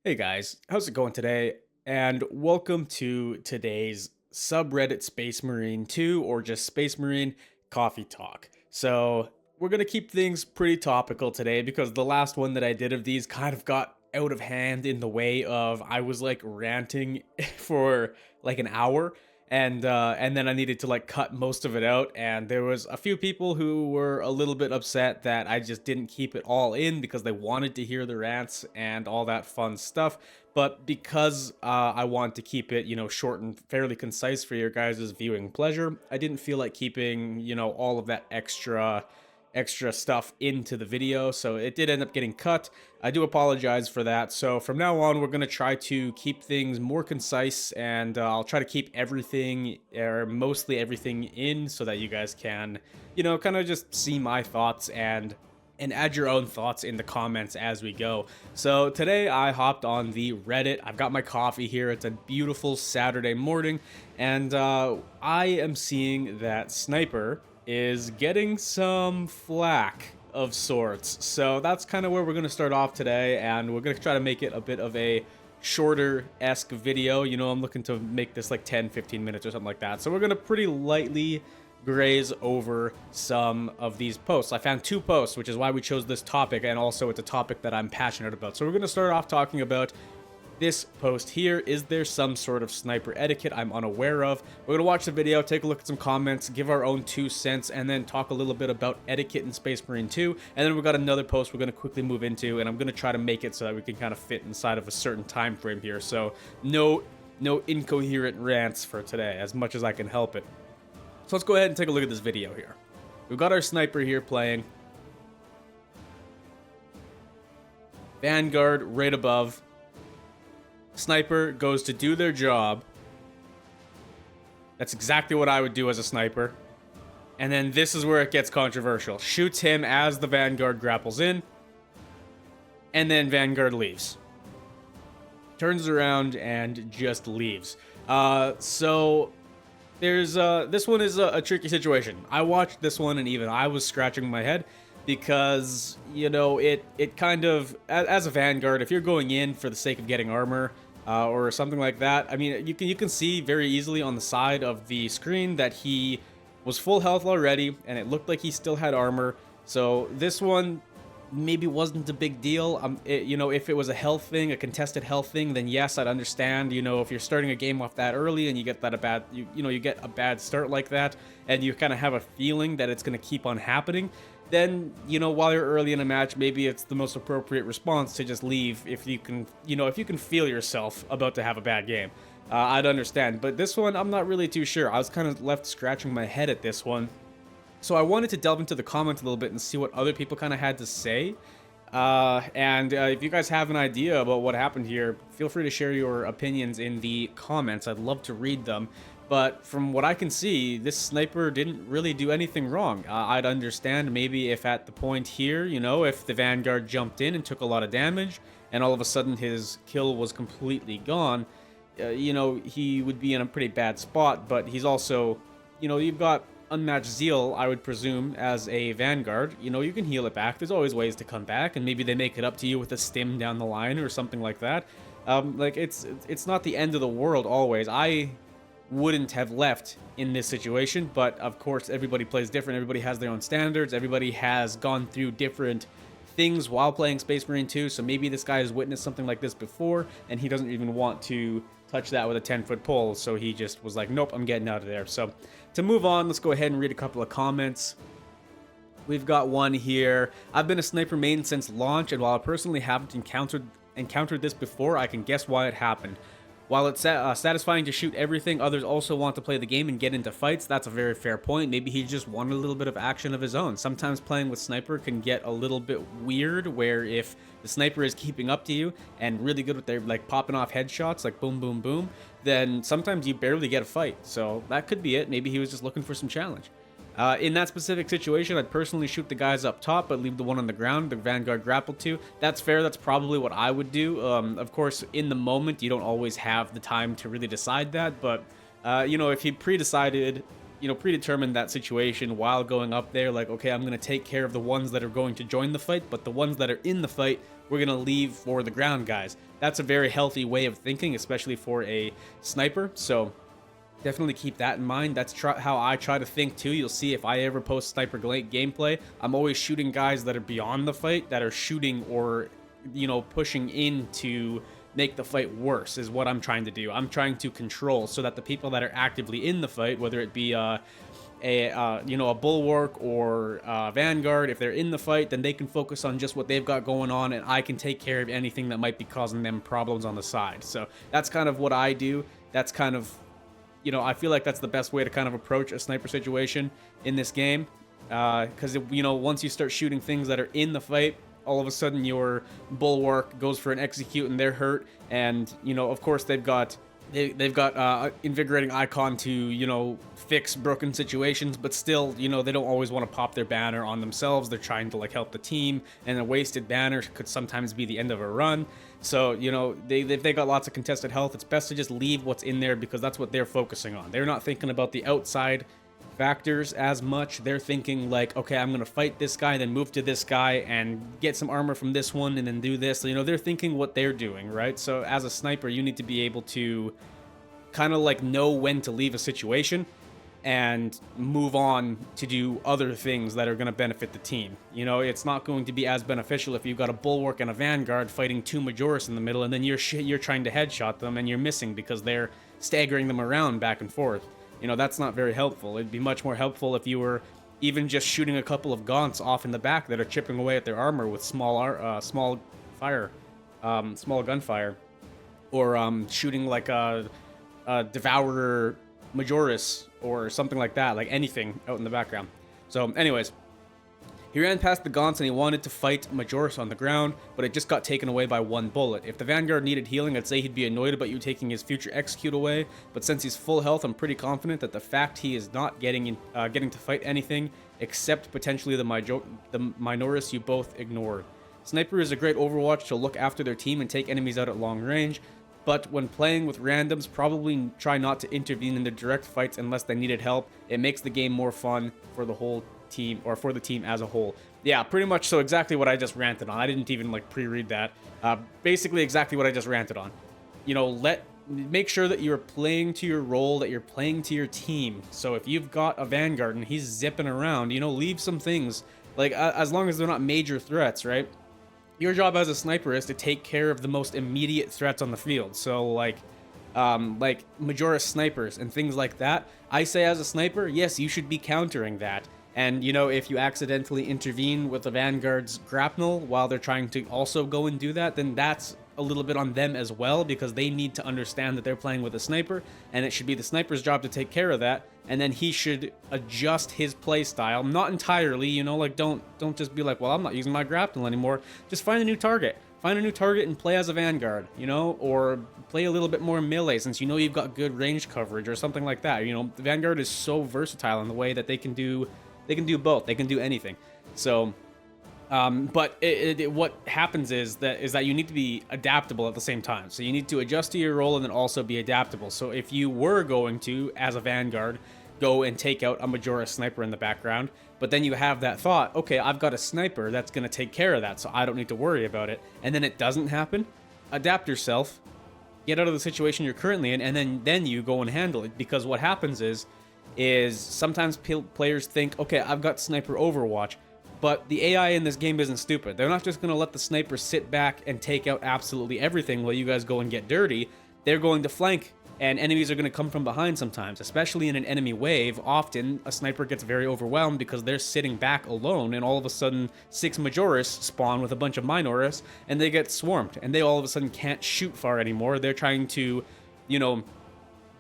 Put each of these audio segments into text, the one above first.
Hey guys, how's it going today? And welcome to today's subreddit Space Marine 2 or just Space Marine Coffee Talk. So, we're going to keep things pretty topical today because the last one that I did of these kind of got out of hand in the way of I was like ranting for like an hour and then I needed to like cut most of it out, and there was a few people who were a little bit upset that I just didn't keep it all in because they wanted to hear the rants and all that fun stuff. But because I want to keep it, short and fairly concise for your guys' viewing pleasure, I didn't feel like keeping, all of that extra stuff into the video, so it did end up getting cut. I do apologize for that. So from now on, we're going to try to keep things more concise, and I'll try to keep everything, or mostly everything, in so that you guys can, kind of just see my thoughts and add your own thoughts in the comments as we go. So today I hopped on the Reddit. I've got my coffee here. It's a beautiful Saturday morning, and I am seeing that Sniper is getting some flack of sorts. So that's kind of where we're going to start off today, and we're going to try to make it a bit of a shorter-esque video. I'm looking to make this like 10-15 minutes or something like that. So we're going to pretty lightly graze over some of these posts. I found two posts, which is why we chose this topic, and also it's a topic that I'm passionate about. So we're going to start off talking about this post here. Is there some sort of sniper etiquette I'm unaware of? We're going to watch the video, take a look at some comments, give our own 2 cents, and then talk a little bit about etiquette in Space Marine 2. And then we've got another post we're going to quickly move into, and I'm going to try to make it so that we can kind of fit inside of a certain time frame here. So no incoherent rants for today, as much as I can help it. So let's go ahead and take a look at this video here. We've got our sniper here playing. Vanguard right above. Sniper goes to do their job. That's exactly what I would do as a sniper. And then this is where it gets controversial. Shoots him as the Vanguard grapples in. And then Vanguard leaves. Turns around and just leaves. So there's this one is a tricky situation. I watched this one and even I was scratching my head because, it kind of, as a Vanguard, if you're going in for the sake of getting armor, or something like that, I mean, you can see very easily on the side of the screen that he was full health already, and it looked like he still had armor. So this one maybe wasn't a big deal. If it was a health thing, a contested health thing, then yes, I'd understand. If you're starting a game off that early and you get that you get a bad start like that, and you kind of have a feeling that it's going to keep on happening, then, while you're early in a match, maybe it's the most appropriate response to just leave if you can, if you can feel yourself about to have a bad game. I'd understand. But this one, I'm not really too sure. I was kind of left scratching my head at this one. So I wanted to delve into the comments a little bit and see what other people kind of had to say. And if you guys have an idea about what happened here, feel free to share your opinions in the comments. I'd love to read them. But from what I can see, this sniper didn't really do anything wrong. I'd understand maybe if at the point here, if the Vanguard jumped in and took a lot of damage, and all of a sudden his kill was completely gone, he would be in a pretty bad spot. But he's also, you've got unmatched zeal, I would presume, as a Vanguard. You can heal it back. There's always ways to come back, and maybe they make it up to you with a stim down the line or something like that. It's not the end of the world always. I wouldn't have left in this situation, but of course everybody plays different. Everybody has their own standards. Everybody has gone through different things while playing Space Marine 2, so maybe this guy has witnessed something like this before and he doesn't even want to touch that with a 10-foot pole, so he just was like, nope, I'm getting out of there. So to move on, let's go ahead and read a couple of comments. We've got one here. I've been a sniper main since launch, and while I personally haven't encountered this before, I can guess why it happened. While it's satisfying to shoot everything, others also want to play the game and get into fights. That's a very fair point. Maybe he just wanted a little bit of action of his own. Sometimes playing with sniper can get a little bit weird, where if the sniper is keeping up to you and really good with their like popping off headshots, like boom, boom, boom, then sometimes you barely get a fight. So that could be it. Maybe he was just looking for some challenge. In that specific situation, I'd personally shoot the guys up top, but leave the one on the ground, the Vanguard grappled to. That's fair. That's probably what I would do. Of course, in the moment, you don't always have the time to really decide that, but, if he pre-decided predetermine that situation while going up there. Like, okay, I'm going to take care of the ones that are going to join the fight, but the ones that are in the fight, we're going to leave for the ground guys. That's a very healthy way of thinking, especially for a sniper. So definitely keep that in mind. That's how I try to think too. You'll see if I ever post sniper gameplay, I'm always shooting guys that are beyond the fight, that are shooting or, pushing in to make the fight worse is what I'm trying to do. I'm trying to control so that the people that are actively in the fight, whether it be a bulwark or Vanguard, if they're in the fight, then they can focus on just what they've got going on, and I can take care of anything that might be causing them problems on the side. So that's kind of what I do. That's kind of, I feel like that's the best way to kind of approach a sniper situation in this game, because once you start shooting things that are in the fight, all of a sudden your bulwark goes for an execute and they're hurt, and of course they've got invigorating icon to fix broken situations, but still they don't always want to pop their banner on themselves. They're trying to like help the team, and a wasted banner could sometimes be the end of a run. So if they got lots of contested health, it's best to just leave what's in there, because that's what they're focusing on. They're not thinking about the outside factors as much. They're thinking like, okay, I'm gonna fight this guy, then move to this guy and get some armor from this one, and then do this. They're thinking what they're doing, right? So as a sniper, you need to be able to kind of like know when to leave a situation and move on to do other things that are going to benefit the team. It's not going to be as beneficial if you've got a bulwark and a Vanguard fighting two Majoris in the middle, and then you're trying to headshot them and you're missing because they're staggering them around back and forth. That's not very helpful. It'd be much more helpful if you were even just shooting a couple of gaunts off in the back that are chipping away at their armor with small gunfire, or shooting like a Devourer Majoris or something like that, like anything out in the background. So anyways, he ran past the gaunts and he wanted to fight Majoris on the ground, but it just got taken away by one bullet. If the Vanguard needed healing, I'd say he'd be annoyed about you taking his future execute away, but since he's full health, I'm pretty confident that the fact he is not getting to fight anything except potentially the Minoris you both ignored. Sniper is a great Overwatch to look after their team and take enemies out at long range, but when playing with randoms, probably try not to intervene in the direct fights unless they needed help. It makes the game more fun for the whole team, or for the team as a whole. Yeah, pretty much so, exactly what I just ranted on. I didn't even like pre-read that. Basically exactly what I just ranted on. Make sure that you're playing to your role, that you're playing to your team. So if you've got a Vanguard and he's zipping around, leave some things, like as long as they're not major threats, right? Your job as a sniper is to take care of the most immediate threats on the field. So like Majoris snipers and things like that. I say as a sniper, yes, you should be countering that. And, if you accidentally intervene with the Vanguard's grapnel while they're trying to also go and do that, then that's a little bit on them as well, because they need to understand that they're playing with a sniper, and it should be the sniper's job to take care of that, and then he should adjust his play style, not entirely, don't just be like, well, I'm not using my grapnel anymore. Just find a new target. Find a new target and play as a Vanguard, or play a little bit more melee since you've got good range coverage or something like that. The Vanguard is so versatile in the way that they can do both. They can do anything. So, but what happens is that you need to be adaptable at the same time. So you need to adjust to your role and then also be adaptable. So if you were going to, as a Vanguard, go and take out a Majoris sniper in the background, but then you have that thought, okay, I've got a sniper that's going to take care of that, so I don't need to worry about it, and then it doesn't happen, adapt yourself, get out of the situation you're currently in, and then you go and handle it. Because what happens is sometimes players think, okay, I've got sniper Overwatch, but the AI in this game isn't stupid. They're not just going to let the sniper sit back and take out absolutely everything while you guys go and get dirty. They're going to flank, and enemies are going to come from behind sometimes, especially in an enemy wave. Often a sniper gets very overwhelmed because they're sitting back alone, and all of a sudden 6 Majoris spawn with a bunch of Minoris, and they get swarmed, and they all of a sudden can't shoot far anymore. They're trying to,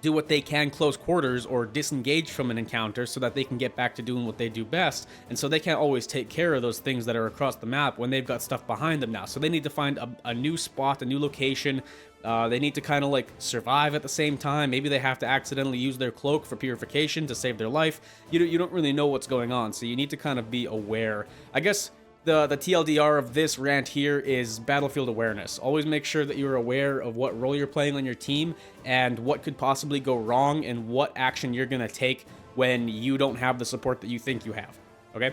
do what they can close quarters or disengage from an encounter so that they can get back to doing what they do best. And so they can't always take care of those things that are across the map when they've got stuff behind them now. So they need to find a new spot, a new location. They need to kind of like survive at the same time. Maybe they have to accidentally use their cloak for purification to save their life. You don't really know what's going on, so you need to kind of be aware. I guess the TLDR of this rant here is battlefield awareness. Always make sure that you're aware of what role you're playing on your team and what could possibly go wrong and what action you're going to take when you don't have the support that you think you have. Okay?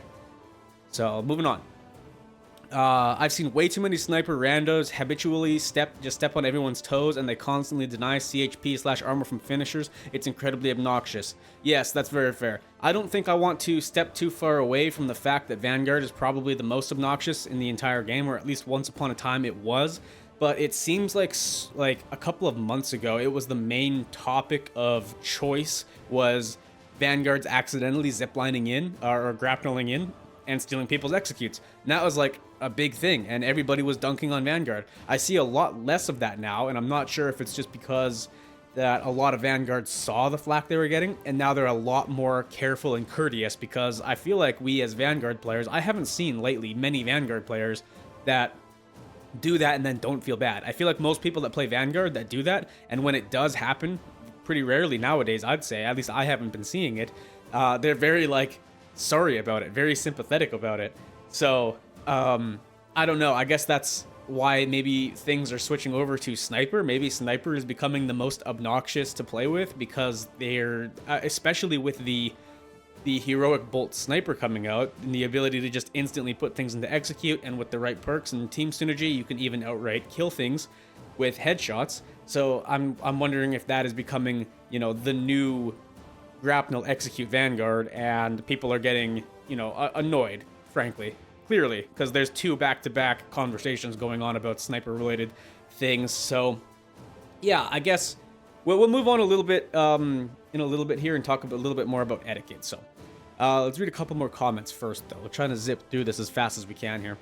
So, moving on. I've seen way too many sniper randos habitually step on everyone's toes, and they constantly deny CHP/armor from finishers. It's incredibly obnoxious. Yes, that's very fair. I don't think I want to step too far away from the fact that Vanguard is probably the most obnoxious in the entire game, or at least once upon a time it was. But it seems like a couple of months ago, it was the main topic of choice was Vanguards accidentally ziplining in or grappling in and stealing people's executes. And that was like a big thing, and everybody was dunking on Vanguard. I see a lot less of that now, and I'm not sure if it's just because that a lot of Vanguards saw the flack they were getting, and now they're a lot more careful and courteous, because I feel like we as Vanguard players, I haven't seen lately many Vanguard players that do that and then don't feel bad. I feel like most people that play Vanguard that do that, and when it does happen, pretty rarely nowadays, I'd say, at least I haven't been seeing it, they're very like sorry about it, very sympathetic about it. So I don't know, I guess that's why maybe things are switching over to Sniper. Maybe Sniper is becoming the most obnoxious to play with, because they're especially with the heroic bolt sniper coming out, and the ability to just instantly put things into execute, and with the right perks and team synergy, you can even outright kill things with headshots. So I'm wondering if that is becoming, you know, the new grapnel execute Vanguard, and people are getting, you know, annoyed, frankly, clearly, because there's two back-to-back conversations going on about sniper related things. So yeah, I guess we'll move on a little bit in a little bit here and talk a little bit more about etiquette. So let's read a couple more comments first, though. We're trying to zip through this as fast as we can here.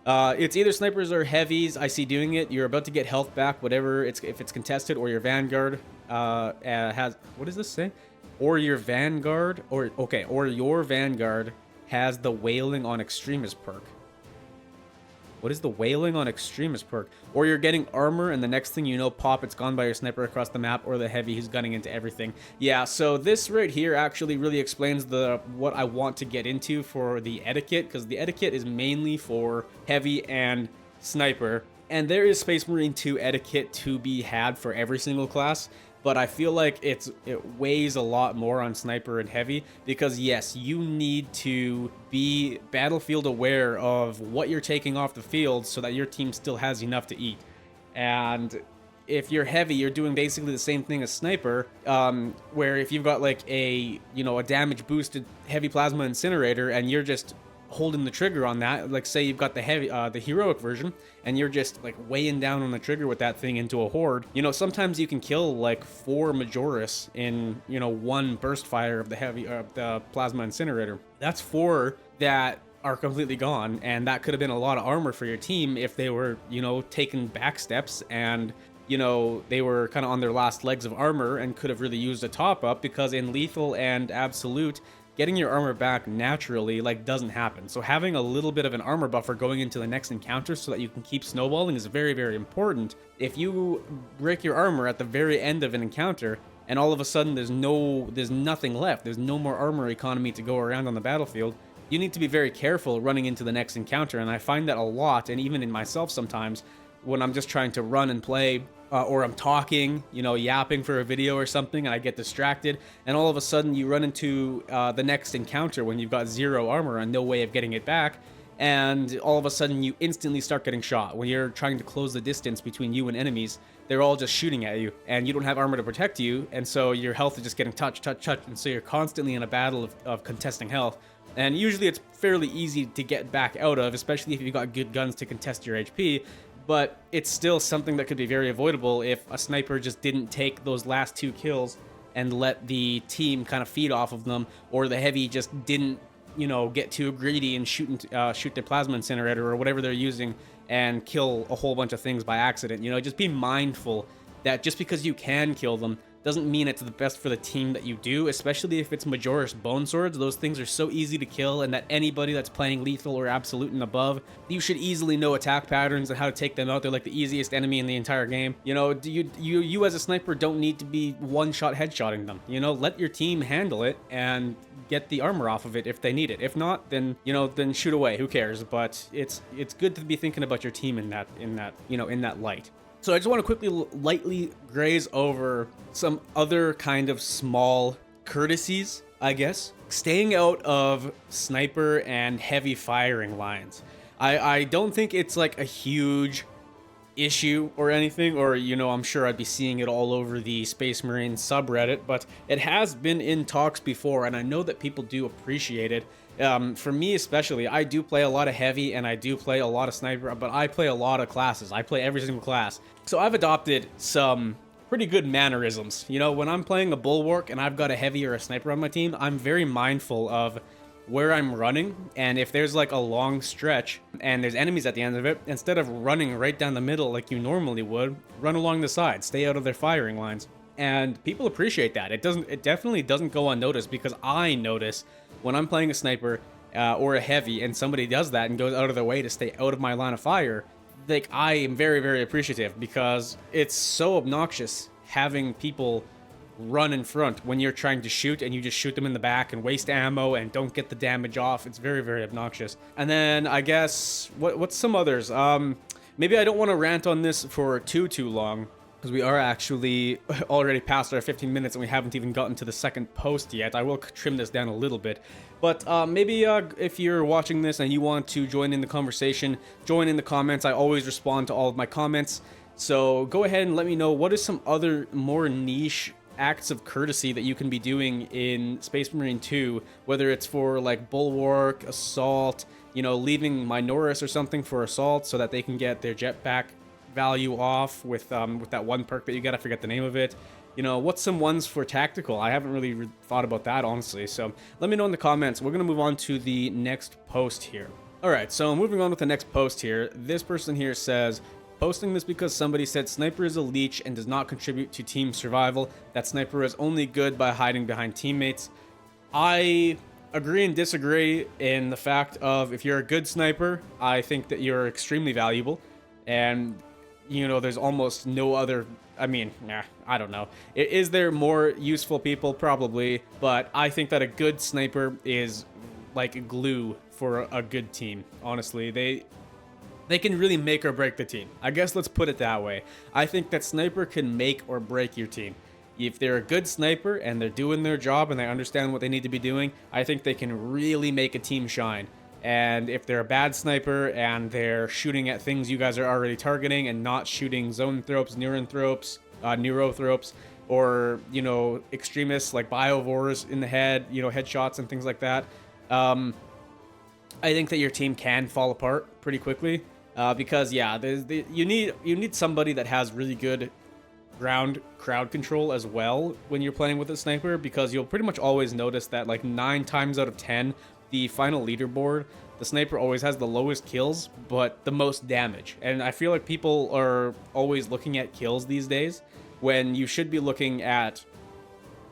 It's either snipers or heavies I see doing it. You're about to get health back, whatever if it's contested, or your Vanguard has, what does this say? Or your Vanguard, or your Vanguard has the Wailing on Extremist perk. What is the Wailing on Extremist perk? Or you're getting armor, and the next thing you know, pop, it's gone by your sniper across the map, or the heavy who's gunning into everything. Yeah, so this right here actually really explains what I want to get into for the etiquette, because the etiquette is mainly for heavy and sniper, and there is Space Marine 2 etiquette to be had for every single class. But I feel like it weighs a lot more on sniper and heavy, because yes, you need to be battlefield aware of what you're taking off the field so that your team still has enough to eat. And if you're heavy, you're doing basically the same thing as sniper, where if you've got like a damage boosted heavy plasma incinerator, and you're just holding the trigger on that, like say you've got the heroic version, and you're just like weighing down on the trigger with that thing into a horde, sometimes you can kill like 4 Majoris in one burst fire of the plasma incinerator. That's 4 that are completely gone, and that could have been a lot of armor for your team if they were taking back steps, and they were kind of on their last legs of armor and could have really used a top up, because in lethal and absolute, getting your armor back naturally doesn't happen. So having a little bit of an armor buffer going into the next encounter so that you can keep snowballing is very, very important. If you break your armor at the very end of an encounter, and all of a sudden there's nothing left, there's no more armor economy to go around on the battlefield, you need to be very careful running into the next encounter. And I find that a lot, and even in myself sometimes, when I'm just trying to run and play, or I'm talking, yapping for a video or something, and I get distracted, and all of a sudden you run into the next encounter when you've got 0 armor and no way of getting it back, and all of a sudden you instantly start getting shot. When you're trying to close the distance between you and enemies, they're all just shooting at you, and you don't have armor to protect you, and so your health is just getting touched, and so you're constantly in a battle of contesting health. And usually it's fairly easy to get back out of, especially if you've got good guns to contest your HP. But it's still something that could be very avoidable if a sniper just didn't take those last 2 kills and let the team kind of feed off of them, or the heavy just didn't, get too greedy and shoot their plasma incinerator or whatever they're using and kill a whole bunch of things by accident. Just be mindful that just because you can kill them doesn't mean it's the best for the team that you do, especially if it's Majoris Bone Swords. Those things are so easy to kill, and that anybody that's playing lethal or absolute and above, you should easily know attack patterns and how to take them out. They're like the easiest enemy in the entire game. You as a sniper don't need to be one-shot headshotting them. Let your team handle it and get the armor off of it if they need it. If not, then then shoot away. Who cares? But it's good to be thinking about your team in that light. So I just want to quickly lightly graze over some other kind of small courtesies I guess. Staying out of sniper and heavy firing lines. I don't think it's like a huge issue or anything, or I'm sure I'd be seeing it all over the Space Marine subreddit, but it has been in talks before, and I know that people do appreciate it. For me especially, I do play a lot of heavy and I do play a lot of sniper, but I play a lot of classes. I play every single class. So I've adopted some pretty good mannerisms. When I'm playing a bulwark and I've got a heavy or a sniper on my team, I'm very mindful of where I'm running, and if there's like a long stretch and there's enemies at the end of it, instead of running right down the middle like you normally would, run along the side, stay out of their firing lines. And people appreciate that. It definitely doesn't go unnoticed, because I notice when I'm playing a sniper or a heavy and somebody does that and goes out of their way to stay out of my line of fire, like, I am very, very appreciative, because it's so obnoxious having people run in front when you're trying to shoot and you just shoot them in the back and waste ammo and don't get the damage off. It's very, very obnoxious. And then I guess what's some others? Maybe I don't want to rant on this for too long, because we are actually already past our 15 minutes and we haven't even gotten to the second post yet. I will trim this down a little bit, but maybe if you're watching this and you want to join in the conversation, join in the comments. I always respond to all of my comments, so go ahead and let me know what is some other more niche acts of courtesy that you can be doing in Space Marine 2, whether it's for like bulwark, assault, leaving Minoris or something for assault so that they can get their jetpack value off with that one perk that you get. I forget the name of it. What's some ones for tactical? I haven't really thought about that, honestly, so let me know in the comments. We're gonna move on to the next post here. All right, so moving on with the next post here. This person here says, posting this because somebody said sniper is a leech and does not contribute to team survival. That sniper is only good by hiding behind teammates. I agree and disagree in the fact of, if you're a good sniper, I think that you're extremely valuable. And, there's almost no other, I don't know. Is there more useful people? Probably. But I think that a good sniper is like glue for a good team, honestly. They can really make or break the team. I guess let's put it that way. I think that sniper can make or break your team. If they're a good sniper and they're doing their job and they understand what they need to be doing, I think they can really make a team shine. And if they're a bad sniper and they're shooting at things you guys are already targeting and not shooting zoanthropes, neurothropes, or, extremists like biovores in the head, headshots and things like that, I think that your team can fall apart pretty quickly. Because yeah, you need somebody that has really good ground crowd control as well when you're playing with a sniper, because you'll pretty much always notice that like 9 times out of 10, the final leaderboard, the sniper always has the lowest kills but the most damage. And I feel like people are always looking at kills these days when you should be looking at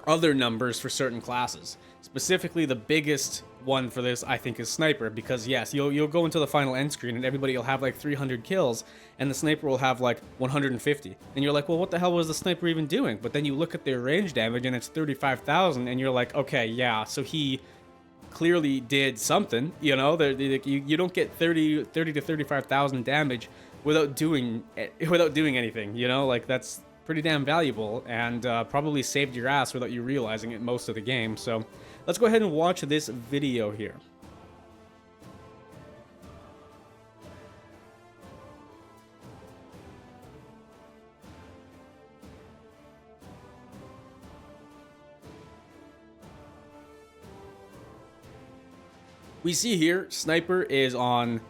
other numbers for certain classes. Specifically, the biggest one for this, I think, is sniper, because yes, you'll go into the final end screen and everybody will have like 300 kills and the sniper will have like 150, and you're like, well, what the hell was the sniper even doing? But then you look at their range damage and it's 35,000 and you're like, okay, yeah, so he clearly did something. You don't get 30 to 35,000 damage without doing anything. Like, that's pretty damn valuable, and probably saved your ass without you realizing it most of the game. So let's go ahead and watch this video here. We see here, Sniper is on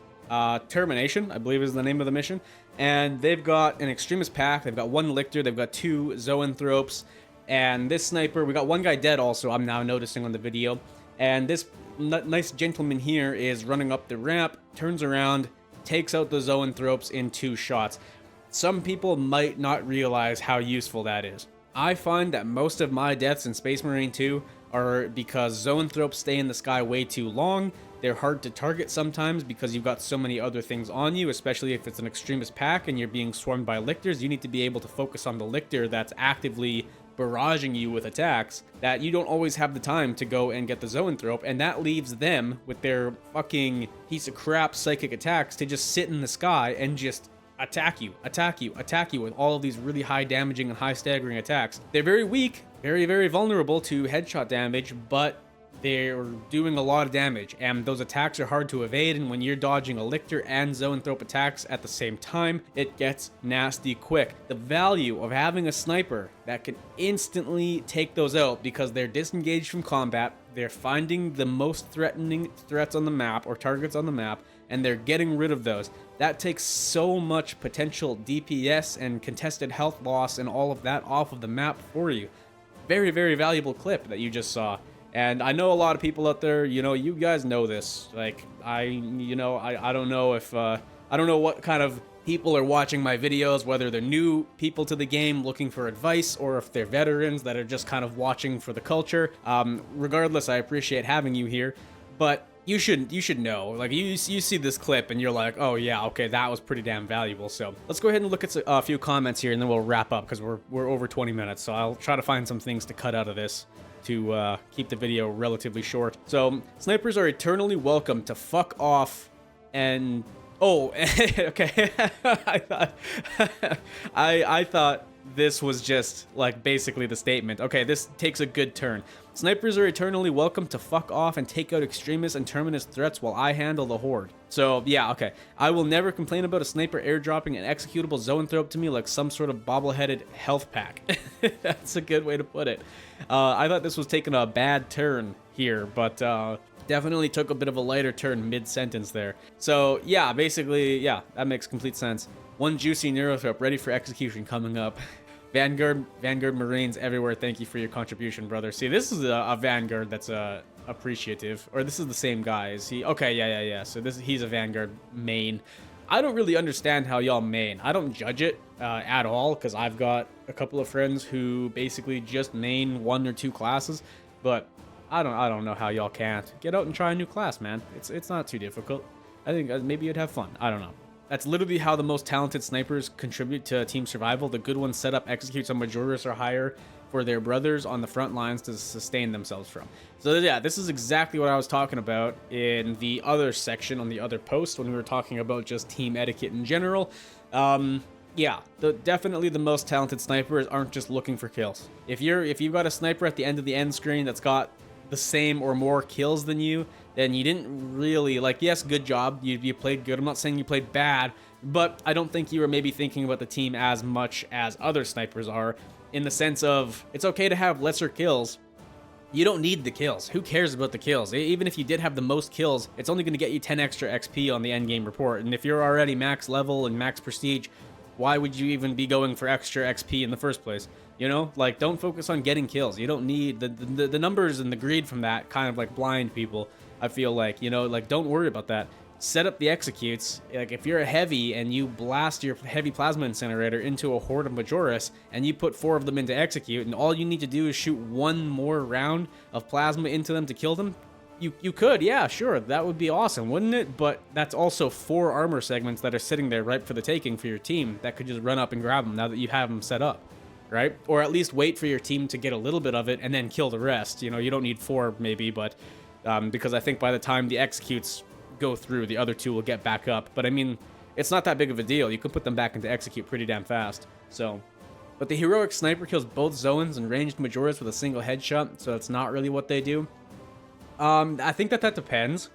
Termination, I believe is the name of the mission. And they've got an Extremist pack, they've got 1 Lictor, they've got 2 Zoanthropes. And this Sniper, we got 1 guy dead also, I'm now noticing on the video. And this nice gentleman here is running up the ramp, turns around, takes out the Zoanthropes in 2 shots. Some people might not realize how useful that is. I find that most of my deaths in Space Marine 2 are because Zoanthropes stay in the sky way too long. They're hard to target sometimes because you've got so many other things on you, especially if it's an Extremist pack and you're being swarmed by Lictors. You need to be able to focus on the Lictor that's actively barraging you with attacks, that you don't always have the time to go and get the Zoanthrope, and that leaves them with their fucking piece of crap psychic attacks to just sit in the sky and just attack you with all of these really high damaging and high staggering attacks. They're very weak, very, very vulnerable to headshot damage, but they're doing a lot of damage, and those attacks are hard to evade, and when you're dodging a lictor and zoanthrope attacks at the same time, it gets nasty quick. The value of having a sniper that can instantly take those out because they're disengaged from combat, they're finding the most threatening threats on the map or targets on the map, and they're getting rid of those. That takes so much potential DPS and contested health loss and all of that off of the map for you. Very, very valuable clip that you just saw. And I know a lot of people out there, you guys know this. Like, I don't know if, I don't know what kind of people are watching my videos, whether they're new people to the game looking for advice, or if they're veterans that are just kind of watching for the culture. Regardless, I appreciate having you here, but you should know. Like, you see this clip and you're like, oh yeah, okay, that was pretty damn valuable. So let's go ahead and look at a few comments here, and then we'll wrap up because we're over 20 minutes. So I'll try to find some things to cut out of this to keep the video relatively short. So, snipers are eternally welcome to fuck off and... Oh, okay. I thought this was just, like, basically the statement. Okay, this takes a good turn. Snipers are eternally welcome to fuck off and take out extremist and terminus threats while I handle the horde. So, yeah, okay. I will never complain about a sniper airdropping an executable zoanthrope to me like some sort of bobbleheaded health pack. That's a good way to put it. I thought this was taking a bad turn here, but definitely took a bit of a lighter turn mid-sentence there. So, yeah, basically, yeah, that makes complete sense. One juicy neurothrope ready for execution coming up. Vanguard Marines everywhere, thank you for your contribution, brother. See, this is a Vanguard that's appreciative. Or this is the same guy, is he? Okay, yeah. So he's a Vanguard main. I don't really understand how y'all main. I don't judge it at all, because I've got a couple of friends who basically just main 1 or 2 classes, but I don't know how y'all can't. Get out and try a new class, man. It's not too difficult. I think maybe you'd have fun. I don't know. That's literally how the most talented snipers contribute to team survival. The good ones set up executes on Majoris or higher for their brothers on the front lines to sustain themselves from. So yeah, this is exactly what I was talking about in the other section on the other post when we were talking about just team etiquette in general. Yeah, definitely the most talented snipers aren't just looking for kills. If you've got a sniper at the end of the end screen that's got the same or more kills than you, then you didn't really, like, yes, good job, you played good. I'm not saying you played bad, but I don't think you were maybe thinking about the team as much as other snipers are, in the sense of, it's okay to have lesser kills. You don't need the kills. Who cares about the kills? Even if you did have the most kills, it's only going to get you 10 extra XP on the endgame report, and if you're already max level and max prestige, why would you even be going for extra XP in the first place? You know, like, don't focus on getting kills. You don't need the numbers and the greed from that kind of like blind people. I feel like, like, don't worry about that. Set up the executes. Like, if you're a heavy and you blast your heavy plasma incinerator into a horde of Majoris and you put 4 of them into execute, and all you need to do is shoot 1 more round of plasma into them to kill them, you could, yeah, sure, that would be awesome, wouldn't it? But that's also 4 armor segments that are sitting there ripe for the taking for your team that could just run up and grab them now that you have them set up, right? Or at least wait for your team to get a little bit of it and then kill the rest. You don't need 4 maybe, but because I think by the time the executes go through, the other 2 will get back up. But I mean, it's not that big of a deal. You can put them back into execute pretty damn fast. So, but the heroic sniper kills both zones and ranged Majoris with a single headshot, so that's not really what they do. I think that depends.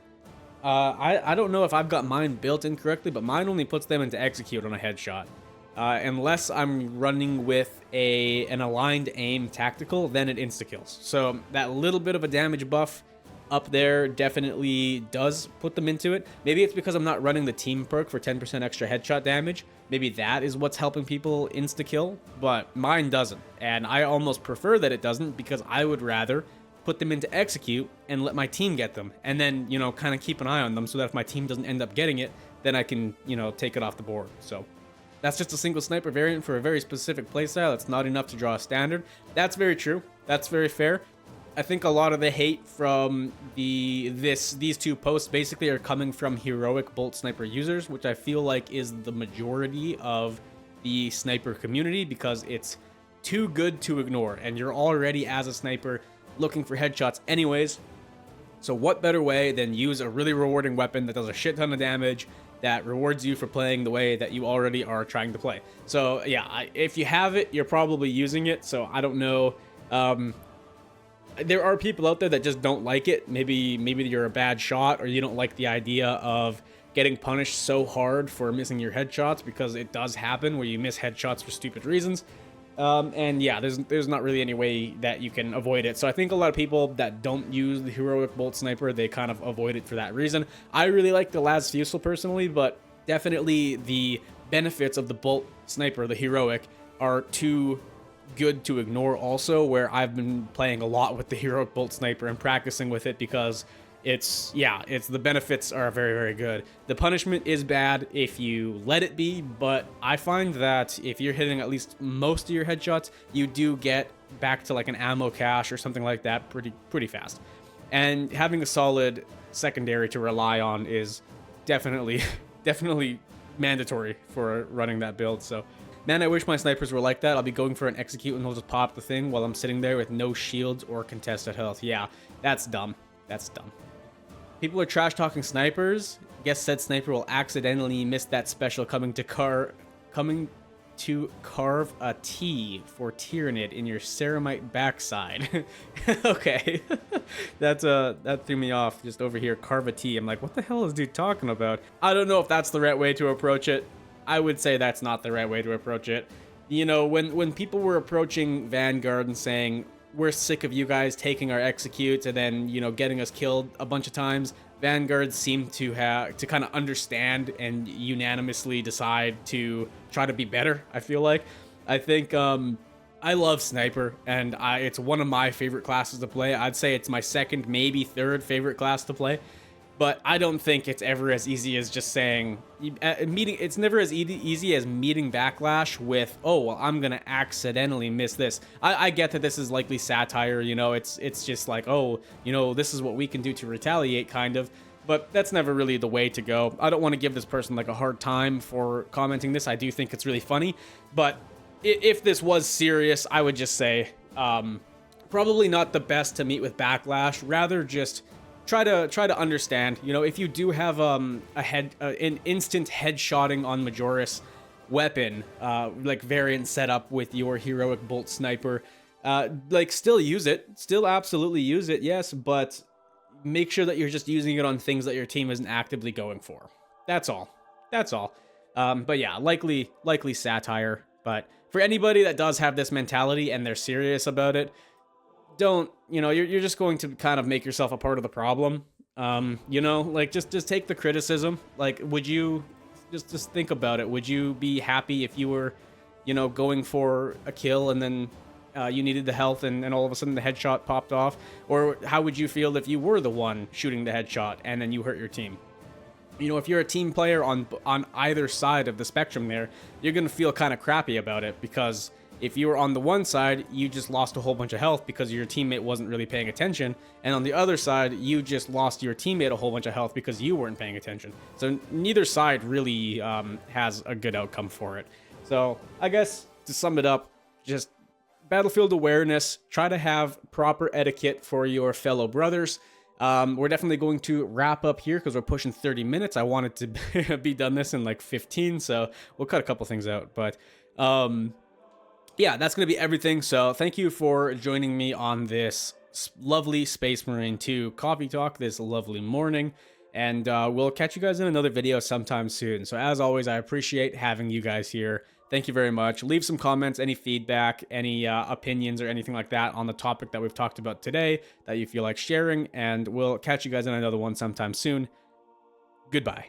I don't know if I've got mine built incorrectly, but mine only puts them into execute on a headshot. Unless I'm running with an aligned aim tactical, then it insta-kills. So that little bit of a damage buff up there definitely does put them into it. Maybe it's because I'm not running the team perk for 10% extra headshot damage. Maybe that is what's helping people insta-kill, but mine doesn't. And I almost prefer that it doesn't, because I would rather put them into execute and let my team get them, and then, kind of keep an eye on them so that if my team doesn't end up getting it, then I can, take it off the board. So that's just a single sniper variant for a very specific playstyle. It's not enough to draw a standard. That's very true. That's very fair. I think a lot of the hate from these 2 posts basically are coming from heroic bolt sniper users, which I feel like is the majority of the sniper community, because it's too good to ignore, and you're already, as a sniper, looking for headshots anyways. So what better way than use a really rewarding weapon that does a shit ton of damage, that rewards you for playing the way that you already are trying to play. So yeah, if you have it, you're probably using it. So I don't know. there are people out there that just don't like it. Maybe you're a bad shot, or you don't like the idea of getting punished so hard for missing your headshots, because it does happen where you miss headshots for stupid reasons. And yeah, there's not really any way that you can avoid it. So I think a lot of people that don't use the heroic bolt sniper, they kind of avoid it for that reason. I really like the las fusel personally, but definitely the benefits of the bolt sniper, the heroic, are too good to ignore also, where I've been playing a lot with the heroic bolt sniper and practicing with it, because it's the benefits are very, very good. The punishment is bad if you let it be, but I find that if you're hitting at least most of your headshots, you do get back to like an ammo cache or something like that pretty fast. And having a solid secondary to rely on is definitely mandatory for running that build. So man, I wish my snipers were like that. I'll be going for an execute and they'll just pop the thing while I'm sitting there with no shields or contested health. Yeah, that's dumb. That's dumb. People are trash talking snipers. Guess said sniper will accidentally miss that special coming to carve a T for Tyrannid in your ceramite backside. Okay. That threw me off just over here. Carve a T. I'm like, what the hell is dude talking about? I don't know if that's the right way to approach it. I would say that's not the right way to approach it. You know, when people were approaching Vanguard and saying, we're sick of you guys taking our executes and then, you know, getting us killed a bunch of times, Vanguard seemed to kind of understand and unanimously decide to try to be better, I feel like. I think, I love Sniper, and it's one of my favorite classes to play. I'd say it's my second, maybe third favorite class to play. But I don't think it's ever as easy as just saying it's never as easy as meeting backlash with, oh, well, I'm gonna accidentally miss this. I get that this is likely satire, you know, it's just like, oh, you know, this is what we can do to retaliate, kind of. But that's never really the way to go. I don't want to give this person like a hard time for commenting this. I do think it's really funny, but if this was serious, I would just say probably not the best to meet with backlash. Rather just try to understand, you know, if you do have an instant headshotting on Majoris weapon, like variant setup with your heroic bolt sniper, like still use it, still absolutely use it, yes, but make sure that you're just using it on things that your team isn't actively going for. That's all. But yeah, likely satire. But for anybody that does have this mentality and they're serious about it, don't, you know, you're just going to kind of make yourself a part of the problem. You know, like just take the criticism. Like, would you just think about it? Would you be happy if you were, you know, going for a kill and then you needed the health and all of a sudden the headshot popped off? Or how would you feel if you were the one shooting the headshot and then you hurt your team? You know, if you're a team player on either side of the spectrum there, you're going to feel kind of crappy about it, because if you were on the one side, you just lost a whole bunch of health because your teammate wasn't really paying attention. And on the other side, you just lost your teammate a whole bunch of health because you weren't paying attention. So neither side really has a good outcome for it. So I guess to sum it up, just battlefield awareness, try to have proper etiquette for your fellow brothers. We're definitely going to wrap up here because we're pushing 30 minutes. I wanted to be done this in like 15, so we'll cut a couple things out. But yeah, that's going to be everything. So thank you for joining me on this lovely Space Marine 2 coffee talk this lovely morning. And we'll catch you guys in another video sometime soon. So as always, I appreciate having you guys here. Thank you very much. Leave some comments, any feedback, any opinions or anything like that on the topic that we've talked about today that you feel like sharing. And we'll catch you guys in another one sometime soon. Goodbye.